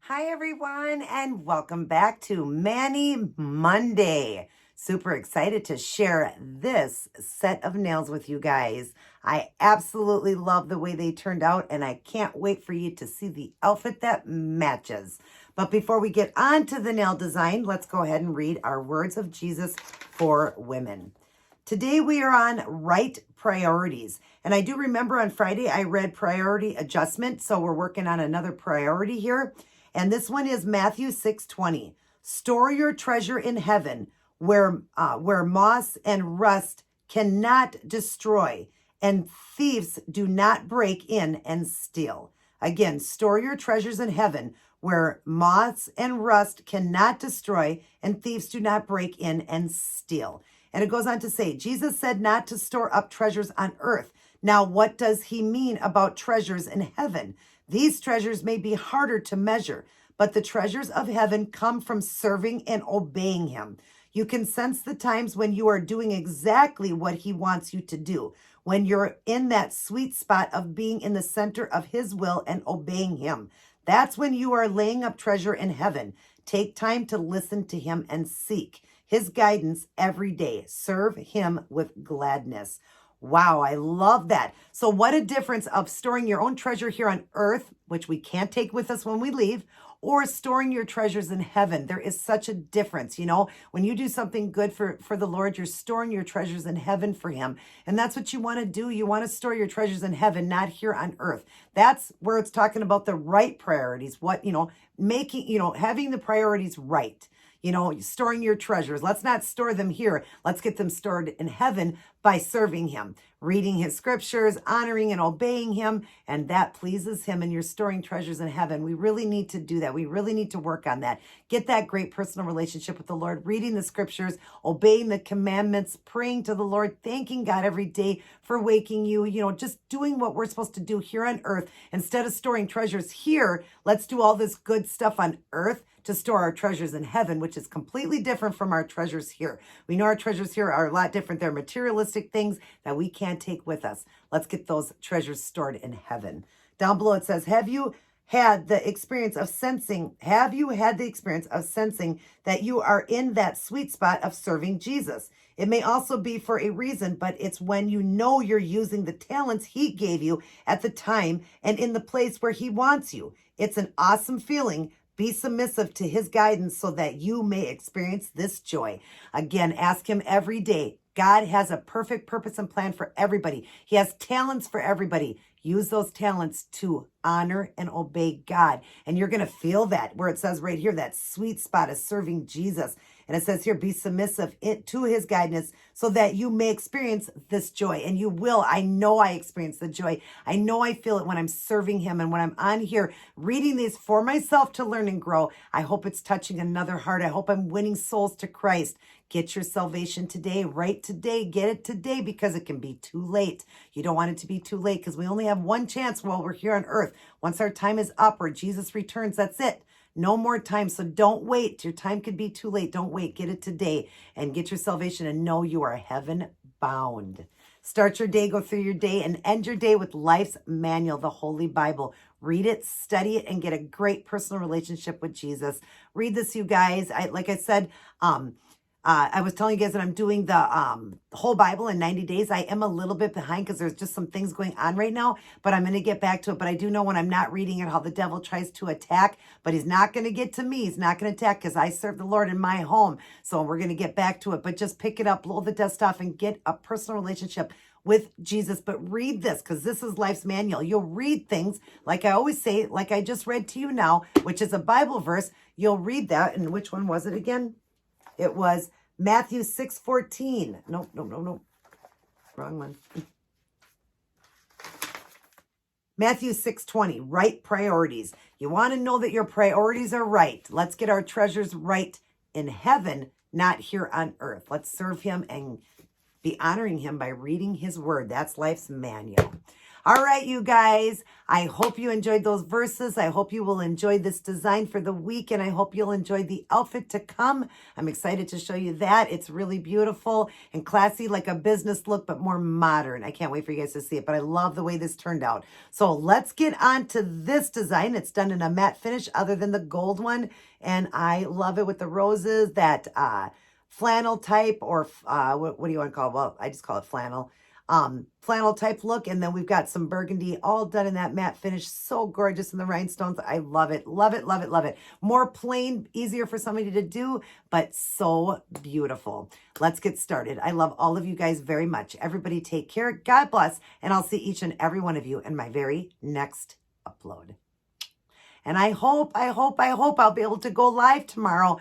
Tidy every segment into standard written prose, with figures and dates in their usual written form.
Hi, everyone, and welcome back to Manny Monday. Super excited to share this set of nails with you guys. I absolutely love the way they turned out, and I can't wait for you to see the outfit that matches. But before we get on to the nail design, let's go ahead and read our words of Jesus for women. Today we are on right priorities. And I do remember on Friday I read priority adjustment, so we're working on another priority here. And this one is Matthew 6:20. Store your treasure in heaven where moss and rust cannot destroy and thieves do not break in and steal. Again, store your treasures in heaven where moths and rust cannot destroy and thieves do not break in and steal. And it goes on to say, Jesus said not to store up treasures on earth. Now, what does he mean about treasures in heaven? These treasures may be harder to measure, but the treasures of heaven come from serving and obeying him. You can sense the times when you are doing exactly what he wants you to do, when you're in that sweet spot of being in the center of his will and obeying him. That's when you are laying up treasure in heaven. Take time to listen to him and seek his guidance every day. Serve him with gladness. Wow, I love that. So what a difference of storing your own treasure here on earth, which we can't take with us when we leave, or storing your treasures in heaven. There is such a difference. You know, when you do something good for the Lord, you're storing your treasures in heaven for him. And that's what you want to do. You want to store your treasures in heaven, not here on earth. That's where it's talking about the right priorities. What, having the priorities right. Storing your treasures. Let's not store them here. Let's get them stored in heaven by serving him, reading his scriptures, honoring and obeying him, and that pleases him. And you're storing treasures in heaven. We really need to do that. We really need to work on that. Get that great personal relationship with the Lord, reading the scriptures, obeying the commandments, praying to the Lord, thanking God every day for waking you, just doing what we're supposed to do here on earth. Instead of storing treasures here, let's do all this good stuff on earth to store our treasures in heaven, which is completely different from our treasures here. We know our treasures here are a lot different. They're materialistic things that we can't take with us. Let's get those treasures stored in heaven. Down below it says, have you had the experience of sensing that you are in that sweet spot of serving Jesus? It may also be for a reason, but it's when you know you're using the talents he gave you at the time and in the place where he wants you. It's an awesome feeling. Be submissive to his guidance so that you may experience this joy. Again, ask him every day. God has a perfect purpose and plan for everybody. He has talents for everybody. Use those talents to honor and obey God. And you're going to feel that where it says right here, that sweet spot is serving Jesus. And it says here, be submissive to his guidance so that you may experience this joy. And you will. I know I experience the joy. I know I feel it when I'm serving him and when I'm on here reading these for myself to learn and grow. I hope it's touching another heart. I hope I'm winning souls to Christ. Get your salvation today, right today. Get it today because it can be too late. You don't want it to be too late because we only have one chance while we're here on earth. Once our time is up or Jesus returns, that's it. No more time. So don't wait. Your time could be too late. Don't wait. Get it today and get your salvation and know you are heaven bound. Start your day, go through your day, and end your day with life's manual, the Holy Bible. Read it, study it, and get a great personal relationship with Jesus. Read this, you guys. Like I said, I was telling you guys that I'm doing the whole Bible in 90 days. I am a little bit behind because there's just some things going on right now, but I'm going to get back to it. But I do know when I'm not reading it, how the devil tries to attack, but he's not going to get to me. He's not going to attack because I serve the Lord in my home. So we're going to get back to it, but just pick it up, blow the dust off, and get a personal relationship with Jesus. But read this because this is life's manual. You'll read things like I always say, like I just read to you now, which is a Bible verse. You'll read that. And which one was it again? It was Matthew 6:14. Nope. Wrong one. Matthew 6:20, right priorities. You want to know that your priorities are right. Let's get our treasures right in heaven, not here on earth. Let's serve him and be honoring him by reading his word. That's life's manual. All right, you guys. I hope you enjoyed those verses. I hope you will enjoy this design for the week, and I hope you'll enjoy the outfit to come. I'm excited to show you that. It's really beautiful and classy, like a business look, but more modern. I can't wait for you guys to see it, but I love the way this turned out. So let's get on to this design. It's done in a matte finish other than the gold one, and I love it with the roses, that flannel type, or what do you want to call it? Well, I just call it flannel. Flannel type look, and then we've got some burgundy all done in that matte finish. So gorgeous in the rhinestones. I love it, love it, love it, love it. More plain, easier for somebody to do, but so beautiful. Let's get started. I love all of you guys very much. Everybody take care, God bless, and I'll see each and every one of you in my very next upload. And I hope I'll be able to go live tomorrow.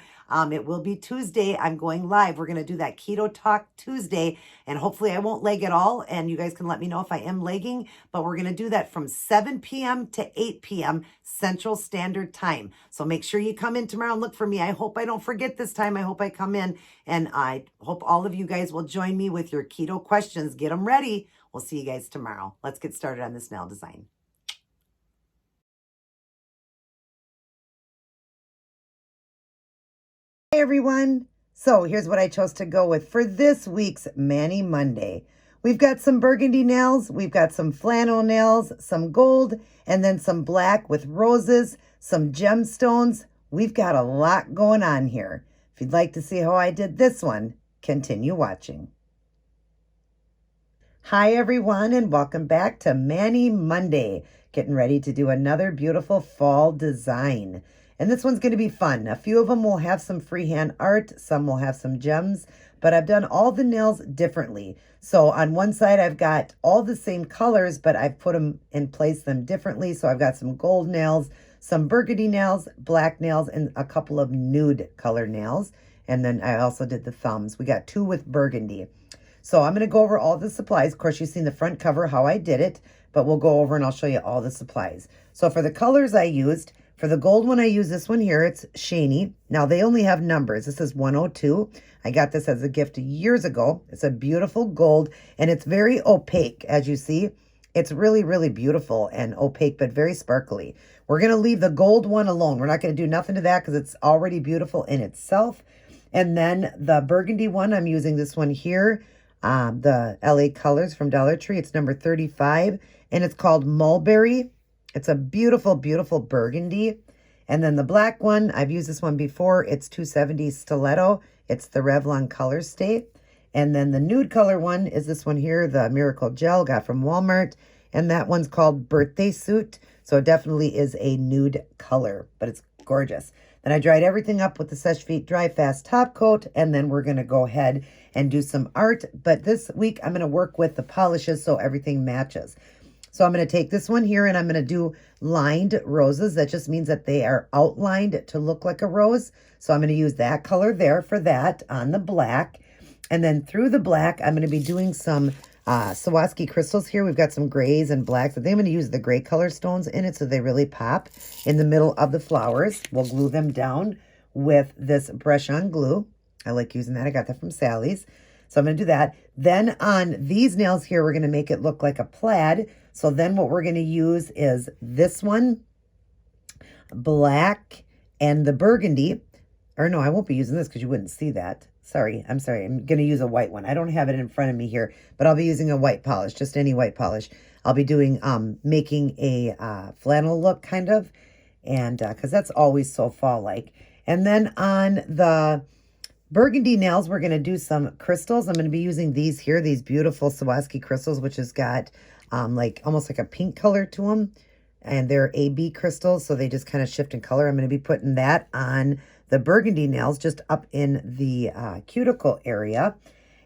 It will be Tuesday. I'm going live. We're going to do that Keto Talk Tuesday, and hopefully I won't leg at all, and you guys can let me know if I am legging, but we're going to do that from 7 p.m. to 8 p.m. Central Standard Time. So make sure you come in tomorrow and look for me. I hope I don't forget this time. I hope I come in, and I hope all of you guys will join me with your keto questions. Get them ready. We'll see you guys tomorrow. Let's get started on this nail design. Hey everyone. So here's what I chose to go with for this week's Manny Monday. We've got some burgundy nails, we've got some flannel nails, some gold, and then some black with roses, some gemstones. We've got a lot going on here. If you'd like to see how I did this one, continue watching. Hi everyone, and welcome back to Manny Monday. Getting ready to do another beautiful fall design. And this one's going to be fun. A few of them will have some freehand art, some will have some gems, but I've done all the nails differently. So on one side I've got all the same colors, but I've put them and placed them differently. So I've got some gold nails, some burgundy nails, black nails, and a couple of nude color nails. And then I also did the thumbs. We got 2 with burgundy. So I'm going to go over all the supplies. Of course, you've seen the front cover, how I did it, but we'll go over and I'll show you all the supplies. So for the colors I used, for the gold one, I use this one here. It's Shany. Now, they only have numbers. This is 102. I got this as a gift years ago. It's a beautiful gold, and it's very opaque, as you see. It's really, really beautiful and opaque, but very sparkly. We're going to leave the gold one alone. We're not going to do nothing to that because it's already beautiful in itself. And then the burgundy one, I'm using this one here, the LA Colors from Dollar Tree. It's number 35, and it's called Mulberry. It's a beautiful, beautiful burgundy. And then the black one, I've used this one before. It's 270 Stiletto. It's the Revlon Color Stay. And then the nude color one is this one here, the Miracle Gel, got from Walmart. And that one's called Birthday Suit. So it definitely is a nude color, but it's gorgeous. Then I dried everything up with the Seche Vite Dry Fast top coat. And then we're going to go ahead and do some art. But this week, I'm going to work with the polishes so everything matches. So I'm going to take this one here and I'm going to do lined roses. That just means that they are outlined to look like a rose. So I'm going to use that color there for that on the black. And then through the black, I'm going to be doing some Swarovski crystals here. We've got some grays and blacks. I think I'm going to use the gray color stones in it so they really pop in the middle of the flowers. We'll glue them down with this brush-on glue. I like using that. I got that from Sally's. So I'm going to do that. Then on these nails here, we're going to make it look like a plaid. So then what we're going to use is this one, black, and the burgundy. Or no, I won't be using this because you wouldn't see that. Sorry, I'm sorry. I'm going to use a white one. I don't have it in front of me here, but I'll be using a white polish, just any white polish. I'll be doing, making a flannel look kind of, and because that's always so fall-like. And then on the burgundy nails, we're going to do some crystals. I'm going to be using these here, these beautiful Swarovski crystals, which has got like almost like a pink color to them. And they're AB crystals, so they just kind of shift in color. I'm going to be putting that on the burgundy nails just up in the cuticle area.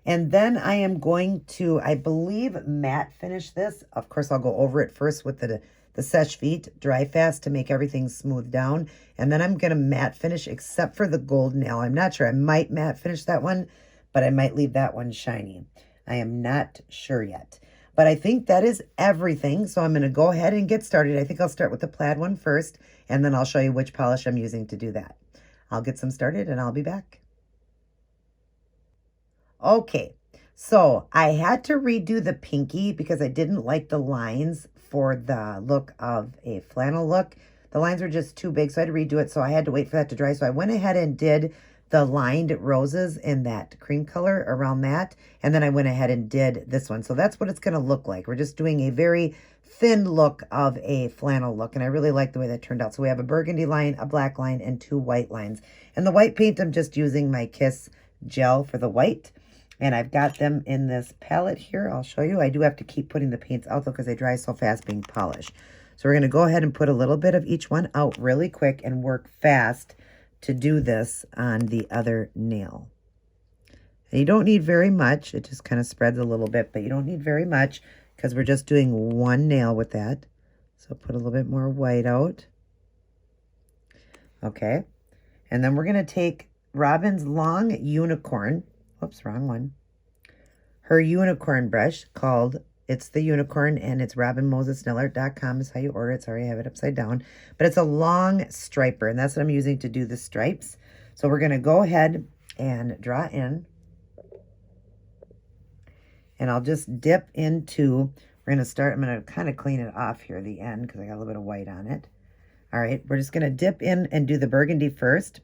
And then I am going to, I believe, matte finish this. Of course, I'll go over it first with the Seche Vite Dry Fast to make everything smooth down. And then I'm going to matte finish except for the gold nail. I'm not sure. I might matte finish that one, but I might leave that one shiny. I am not sure yet. But I think that is everything. So I'm going to go ahead and get started. I think I'll start with the plaid one first, and then I'll show you which polish I'm using to do that. I'll get some started and I'll be back. Okay, So I had to redo the pinky because I didn't like the lines for the look of a flannel look. The lines were just too big, so I had to redo it. So I had to wait for that to dry. So I went ahead and did the lined roses in that cream color around that. And then I went ahead and did this one. So that's what it's going to look like. We're just doing a very thin look of a flannel look. And I really like the way that turned out. So we have a burgundy line, a black line, and 2 white lines. And the white paint, I'm just using my Kiss gel for the white. And I've got them in this palette here. I'll show you. I do have to keep putting the paints out though because they dry so fast being polished. So we're going to go ahead and put a little bit of each one out really quick and work fast to do this on the other nail. And you don't need very much. It just kind of spreads a little bit, but you don't need very much because we're just doing one nail with that. So put a little bit more white out. Okay. And then we're going to take Robin's long unicorn. Oops, wrong one. Her unicorn brush called, it's the unicorn, and it's robinmosesnailart.com is how you order it. Sorry, I have it upside down. But it's a long striper, and that's what I'm using to do the stripes. So we're going to go ahead and draw in. And I'll just dip into, we're going to start, I'm going to kind of clean it off here, the end, because I got a little bit of white on it. All right, we're just going to dip in and do the burgundy first.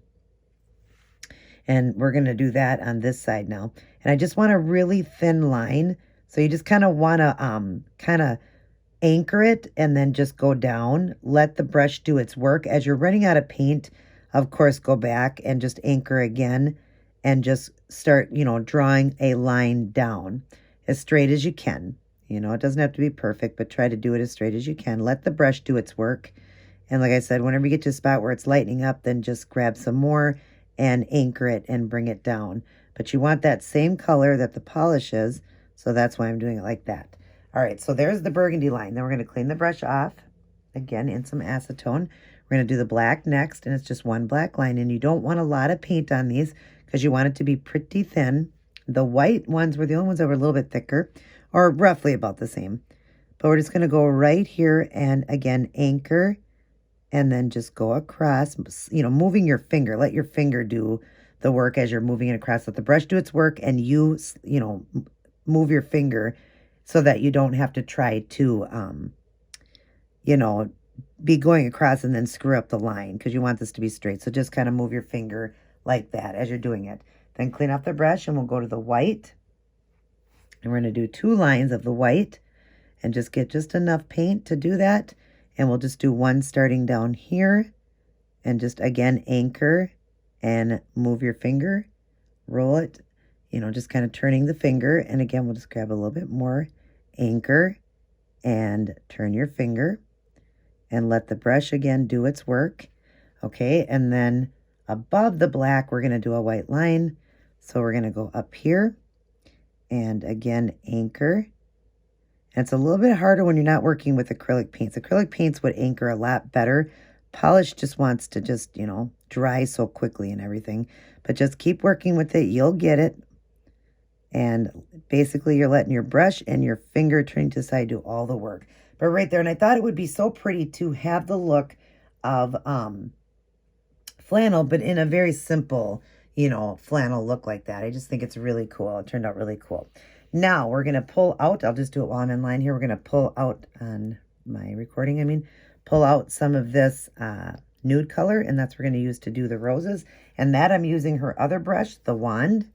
And we're going to do that on this side now. And I just want a really thin line. So you just kind of want to kind of anchor it and then just go down. Let the brush do its work. As you're running out of paint, of course, go back and just anchor again and just start, you know, drawing a line down as straight as you can. You know, it doesn't have to be perfect, but try to do it as straight as you can. Let the brush do its work. And like I said, whenever you get to a spot where it's lightening up, then just grab some more and anchor it and bring it down. But you want that same color that the polish is, so that's why I'm doing it like that. All right, so there's the burgundy line. Then we're going to clean the brush off, again, in some acetone. We're going to do the black next, and it's just one black line. And you don't want a lot of paint on these because you want it to be pretty thin. The white ones were the only ones that were a little bit thicker, or roughly about the same. But we're just going to go right here and, again, anchor, and then just go across, you know, moving your finger. Let your finger do the work as you're moving it across. Let the brush do its work, and you know, move your finger so that you don't have to try to, you know, be going across and then screw up the line because you want this to be straight. So just kind of move your finger like that as you're doing it. Then clean off the brush, and we'll go to the white. And we're going to do 2 lines of the white and just get just enough paint to do that. And we'll just do one starting down here and just, again, anchor and move your finger, roll it, you know, just kind of turning the finger. And again, we'll just grab a little bit more, anchor, and turn your finger and let the brush, again, do its work. Okay, and then above the black, we're going to do a white line. So we're going to go up here and, again, anchor. And it's a little bit harder when you're not working with acrylic paints. Acrylic paints would anchor a lot better. Polish just wants to just, you know, dry so quickly and everything. But just keep working with it. You'll get it. And basically you're letting your brush and your finger turning to the side do all the work. But right there, and I thought it would be so pretty to have the look of flannel, but in a very simple, you know, flannel look like that. I just think it's really cool. It turned out really cool. Now we're going to pull out, I'll just do it while I'm in line here. We're going to pull out on my recording, pull out some of this nude color, and that's what we're going to use to do the roses. And that I'm using her other brush, the wand.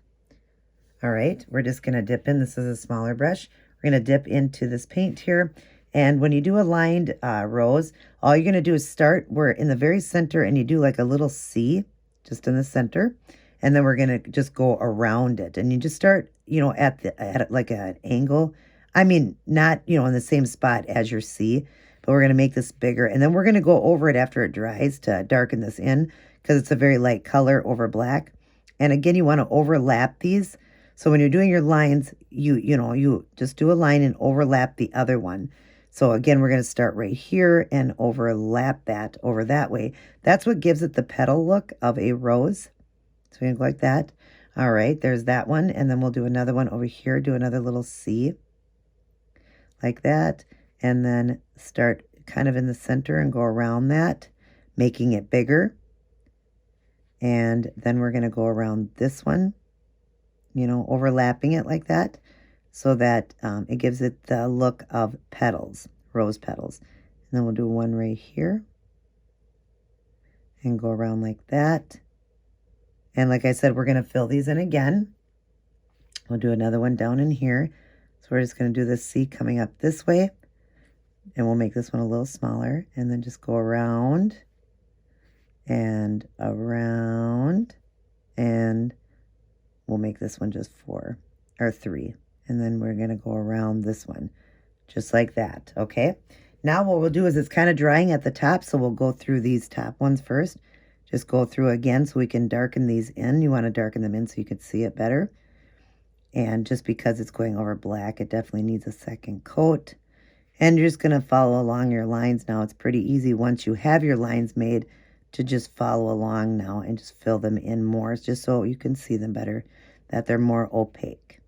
All right, we're just going to dip in. This is a smaller brush. We're going to dip into this paint here. And when you do a lined rose, all you're going to do is start, we're in the very center, and you do like a little C just in the center. And then we're going to just go around it. And you just start, you know, at like an angle. I mean, not, you know, in the same spot as your C, but we're going to make this bigger. And then we're going to go over it after it dries to darken this in because it's a very light color over black. And again, you want to overlap these. So when you're doing your lines, you just do a line and overlap the other one. So again, we're going to start right here and overlap that over that way. That's what gives it the petal look of a rose. So we're going to go like that. All right, there's that one. And then we'll do another one over here, do another little C like that. And then start kind of in the center and go around that, making it bigger. And then we're going to go around this one, you know, overlapping it like that. so that it gives it the look of petals, rose petals. And then we'll do one right here and go around like that. And like I said, we're going to fill these in again. We'll do another one down in here. So we're just going to do this C coming up this way. And we'll make this one a little smaller. And then just go around and around. And we'll make this one just 4 or 3. And then we're going to go around this one just like that. Okay. Now what we'll do is it's kind of drying at the top. So we'll go through these top ones first. Just go through again so we can darken these in. You want to darken them in so you can see it better. And just because it's going over black, it definitely needs a second coat. And you're just going to follow along your lines now. It's pretty easy once you have your lines made to just follow along now and just fill them in more just so you can see them better, that they're more opaque.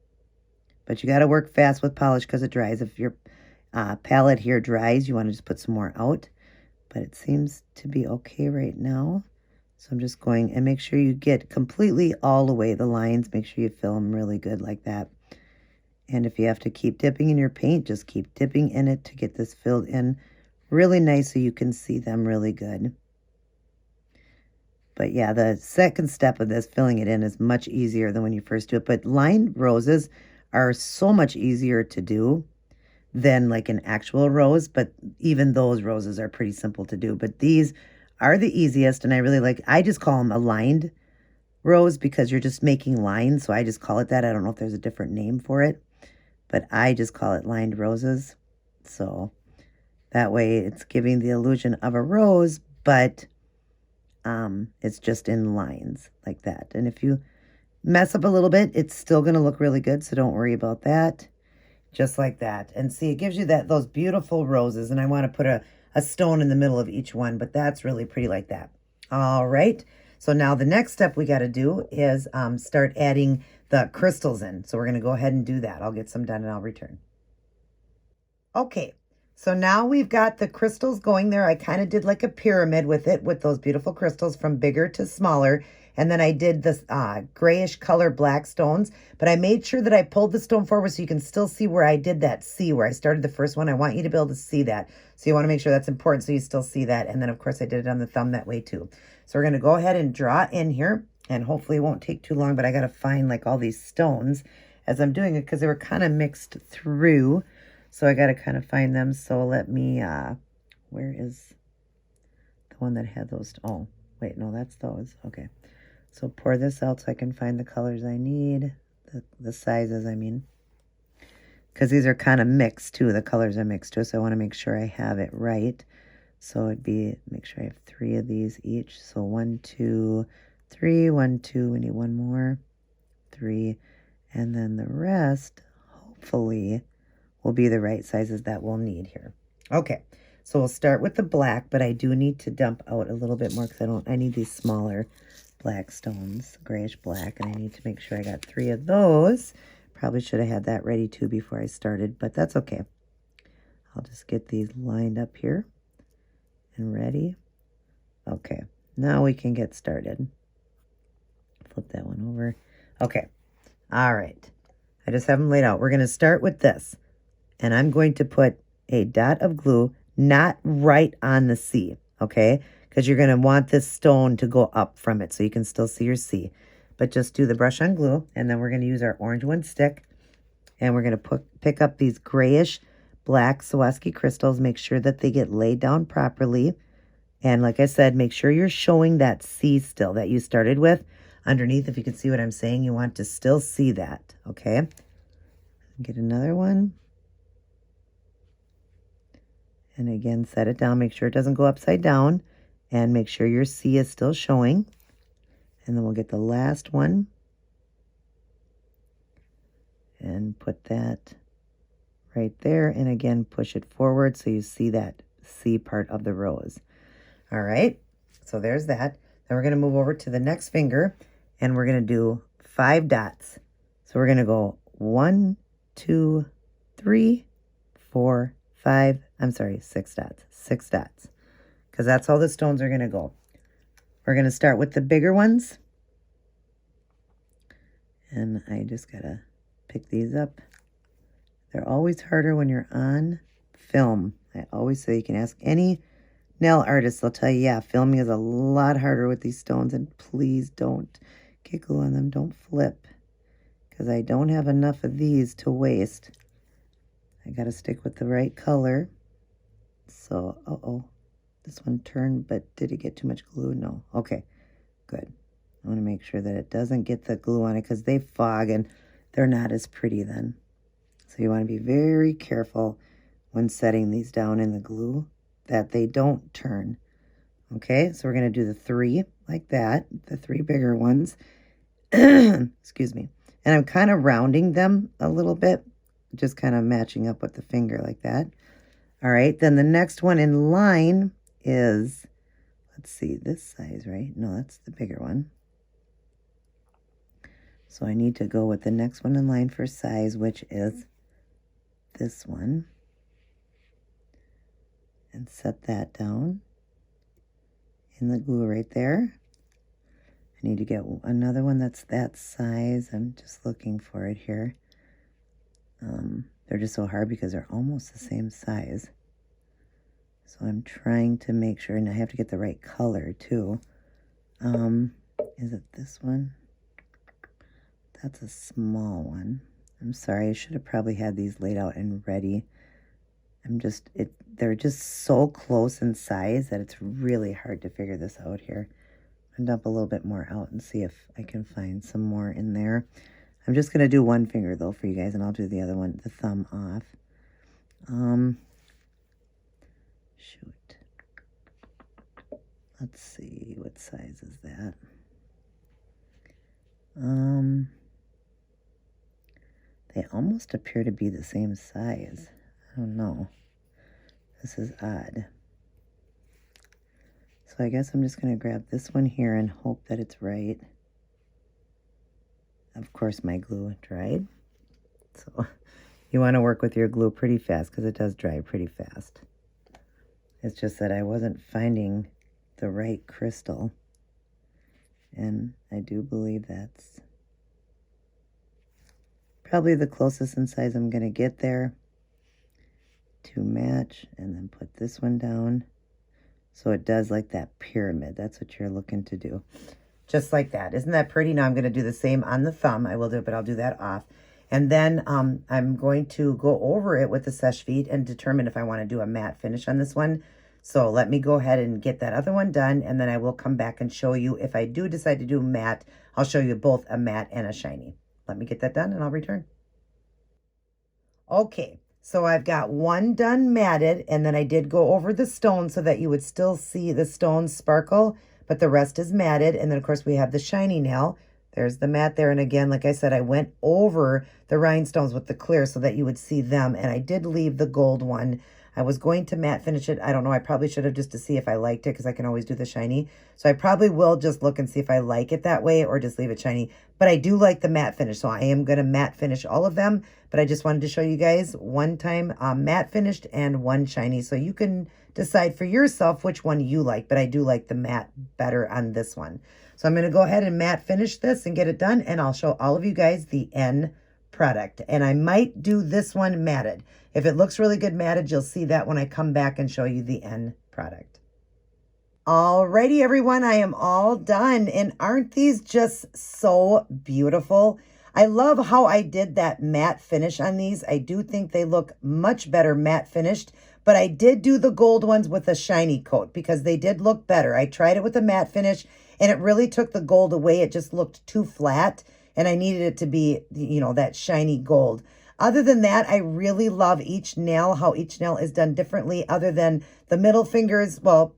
But you got to work fast with polish because it dries. If your palette here dries, you want to just put some more out. But it seems to be okay right now. So I'm just going and make sure you get completely all the way the lines. Make sure you fill them really good like that. And if you have to keep dipping in your paint, just keep dipping in it to get this filled in really nice so you can see them really good. But yeah, the second step of this, filling it in, is much easier than when you first do it. But lined roses are so much easier to do than like an actual rose. But even those roses are pretty simple to do. But these are the easiest, and I just call them a lined rose because you're just making lines, so I just call it that. I don't know if there's a different name for it, but I just call it lined roses. So that way it's giving the illusion of a rose, but it's just in lines like that. And if you mess up a little bit, it's still going to look really good, so don't worry about that. Just like that. And see, it gives you those beautiful roses, and I want to put a stone in the middle of each one, but that's really pretty like that. All right. So now the next step we got to do is start adding the crystals in. So we're going to go ahead and do that. I'll get some done and I'll return. Okay. So now we've got the crystals going there. I kind of did like a pyramid with it, with those beautiful crystals from bigger to smaller. And then I did this grayish color black stones, but I made sure that I pulled the stone forward so you can still see where I did that C, where I started the first one. I want you to be able to see that. So you want to make sure that's important so you still see that. And then of course I did it on the thumb that way too. So we're going to go ahead and draw in here, and hopefully it won't take too long, but I got to find like all these stones as I'm doing it because they were kind of mixed through. So I got to kind of find them. So let me, where is the one that had those? Oh, wait, no, that's those. Okay. So pour this out so I can find the colors I need, the sizes, I mean. Because these are kind of mixed too. The colors are mixed too, so I want to make sure I have it right. So it'd be, make sure I have 3 of these each. So 1, 2, 3, 1, 2, we need one more, 3. And then the rest, hopefully, will be the right sizes that we'll need here. Okay, so we'll start with the black, but I do need to dump out a little bit more because I need these smaller black stones, grayish black, and I need to make sure I got 3 of those. Probably should have had that ready too before I started, but that's okay. I'll just get these lined up here and ready. Okay, now we can get started. Flip that one over. Okay, all right. I just have them laid out. We're going to start with this, and I'm going to put a dot of glue, not right on the C, okay? Because you're going to want this stone to go up from it so you can still see your C. But just do the brush on glue, and then we're going to use our orange one stick, and we're going to pick up these grayish black Swarovski crystals. Make sure that they get laid down properly. And like I said, make sure you're showing that C still that you started with. Underneath, if you can see what I'm saying, you want to still see that, okay? Get another one. And again, set it down. Make sure it doesn't go upside down. And make sure your C is still showing. And then we'll get the last one. And put that right there. And again, push it forward so you see that C part of the rose. All right. So there's that. Then we're going to move over to the next finger. And we're going to do 5 dots. So we're going to go 1, 2, 3, 4, 5. I'm sorry, 6 dots. 6 dots. Because that's all the stones are going to go. We're going to start with the bigger ones. And I just got to pick these up. They're always harder when you're on film. I always say you can ask any nail artist. They'll tell you, yeah, filming is a lot harder with these stones. And please don't get glue on them. Don't flip, because I don't have enough of these to waste. I got to stick with the right color. So, uh-oh. This one turned, but did it get too much glue? No. Okay, good. I want to make sure that it doesn't get the glue on it, because they fog and they're not as pretty then. So you want to be very careful when setting these down in the glue that they don't turn. Okay, so we're going to do the 3 like that, the 3 bigger ones. Excuse me. And I'm kind of rounding them a little bit, just kind of matching up with the finger like that. All right, then the next one in line is, let's see, this size, right? No, that's the bigger one. So I need to go with the next one in line for size, which is this one. And set that down in the glue right there. I need to get another one that's that size. I'm just looking for it here. They're just so hard because they're almost the same size. So I'm trying to make sure, and I have to get the right color too. Is it this one? That's a small one. I'm sorry, I should have probably had these laid out and ready. They're just so close in size that it's really hard to figure this out here. I'm gonna dump a little bit more out and see if I can find some more in there. I'm just gonna do one finger though for you guys, and I'll do the other one, the thumb off. Shoot. Let's see, what size is that? They almost appear to be the same size. I don't know. This is odd. So I guess I'm just going to grab this one here and hope that it's right. Of course, my glue dried. So you want to work with your glue pretty fast because it does dry pretty fast. It's just that I wasn't finding the right crystal. And I do believe that's probably the closest in size I'm going to get there to match, and then put this one down so it does like that pyramid. That's what you're looking to do. Just like that. Isn't that pretty? Now I'm going to do the same on the thumb. I will do it, but I'll do that off. And then I'm going to go over it with the Seche Vite and determine if I want to do a matte finish on this one. So let me go ahead and get that other one done, and then I will come back and show you. If I do decide to do matte, I'll show you both a matte and a shiny. Let me get that done and I'll return. Okay, so I've got one done matted, and then I did go over the stone so that you would still see the stones sparkle, but the rest is matted. And then of course we have the shiny nail. There's the matte there. And again, like I said, I went over the rhinestones with the clear so that you would see them. And I did leave the gold one. I was going to matte finish it. I don't know. I probably should have, just to see if I liked it, because I can always do the shiny. So I probably will just look and see if I like it that way, or just leave it shiny. But I do like the matte finish, so I am going to matte finish all of them. But I just wanted to show you guys one time matte finished and one shiny, so you can decide for yourself which one you like. But I do like the matte better on this one. So I'm going to go ahead and matte finish this and get it done, and I'll show all of you guys the end product. And I might do this one matted. If it looks really good matted, you'll see that when I come back and show you the end product. Alrighty, everyone, I am all done. And aren't these just so beautiful? I love how I did that matte finish on these. I do think they look much better matte finished, but I did do the gold ones with a shiny coat because they did look better. I tried it with a matte finish, and it really took the gold away. It just looked too flat, and I needed it to be, you know, that shiny gold. Other than that, I really love each nail, how each nail is done differently, other than the middle fingers. Well,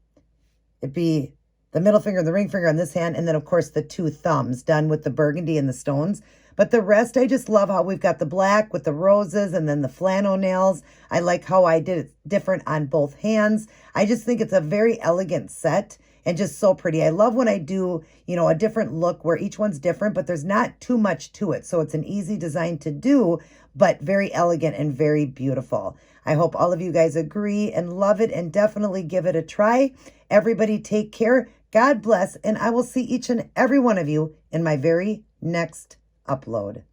it'd be the middle finger and the ring finger on this hand, and then, of course, the two thumbs done with the burgundy and the stones. But the rest, I just love how we've got the black with the roses and then the flannel nails. I like how I did it different on both hands. I just think it's a very elegant set and just so pretty. I love when I do, you know, a different look where each one's different, but there's not too much to it. So it's an easy design to do, but very elegant and very beautiful. I hope all of you guys agree and love it, and definitely give it a try. Everybody take care. God bless, and I will see each and every one of you in my very next upload.